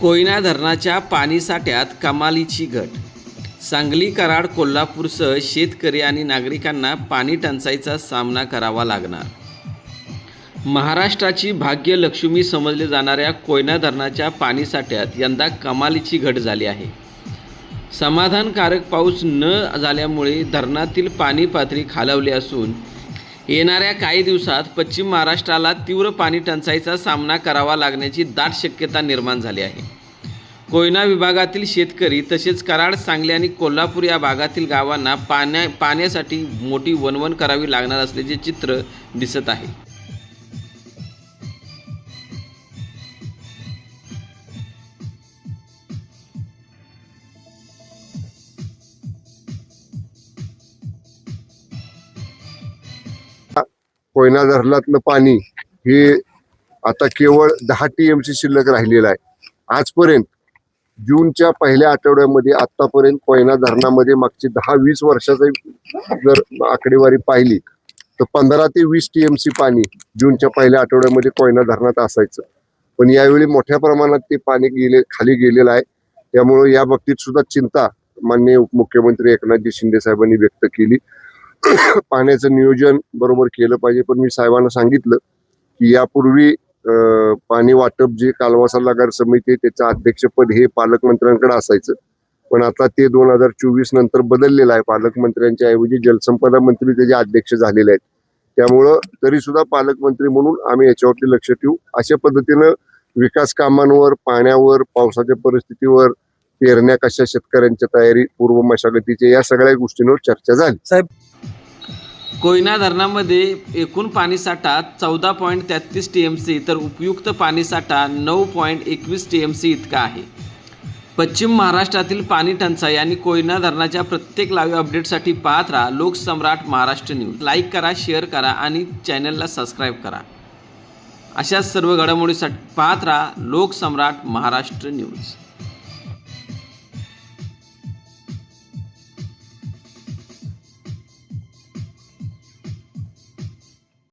कोयना धरणाच्या पाणीसाठ्यात कमालीची घट. सांगली, कराड, कोल्हापूरसह शेतकरी आणि नागरिकांना पाणी टंचाईचा सामना करावा लागणार. महाराष्ट्राची भाग्यलक्ष्मी समजले जाणाऱ्या कोयना धरणाच्या पाणीसाठ्यात यंदा कमालीची घट झाली आहे. समाधानकारक पाऊस न झाल्यामुळे धरणातील पाणी पातळी खालावली असून येणाऱ्या काही दिवसात पश्चिम महाराष्ट्राला तीव्र पाणी टंचाईचा सामना करावा लागण्याची दाट शक्यता निर्माण झाली आहे. कोयना विभागातील शेतकरी तसेच कराड, सांगली आणि कोल्हापूर या भागातील गावांना पाण्यासाठी मोठी वणवण करावी लागणार असल्याचे चित्र दिसत आहे. कोयना धरणातलं पाणी हे आता केवळ 10 TMC शिल्लक राहिलेलं आहे. आजपर्यंत जूनच्या पहिल्या आठवड्यामध्ये आतापर्यंत कोयना धरणामध्ये मागची 10-20 वर्षाची जर आकडेवारी पाहिली तर 15 ते 20 TMC पाणी जूनच्या पहिल्या आठवड्यामध्ये कोयना धरणात असायचं. पण यावेळी मोठ्या प्रमाणात ते पाणी खाली गेलेलं आहे. त्यामुळे या बाबतीत सुद्धा चिंता माननीय उपमुख्यमंत्री एकनाथजी शिंदे साहेबांनी व्यक्त केली. पाण्याचं नियोजन बरोबर केलं पाहिजे. पण मी साहेबांना सांगितलं की यापूर्वी पाणी वाटप जे कालवा सल्लागार समिती आहे त्याचं अध्यक्षपद हे पालकमंत्र्यांकडे असायचं. पण आता ते 2024 नंतर बदललेलं आहे. पालकमंत्र्यांच्या ऐवजी जलसंपदा मंत्री त्याचे अध्यक्ष झालेले आहेत. त्यामुळं तरी सुद्धा पालकमंत्री म्हणून आम्ही याच्यावरती लक्ष ठेवू. अशा पद्धतीनं विकास कामांवर, पाण्यावर, पावसाच्या परिस्थितीवर, पेरण्या कशा, शेतकऱ्यांच्या तयारी, पूर्व मशागतीच्या या सगळ्या गोष्टींवर चर्चा झाली. साहेब, कोयना धरणामध्ये एकूण पाणीसाठा 14.33 TMC तर उपयुक्त पाणीसाठा 9.21 TMC इतका आहे. पश्चिम महाराष्ट्रातील पाणी टंचाई आणि कोयना धरणाच्या प्रत्येक लाईव्ह अपडेटसाठी पाहत राहा लोकसम्राट महाराष्ट्र न्यूज. लाईक करा, शेअर करा आणि चॅनलला सबस्क्राईब करा. अशाच सर्व घडामोडीसाठी पाहत राहा लोकसम्राट महाराष्ट्र न्यूज.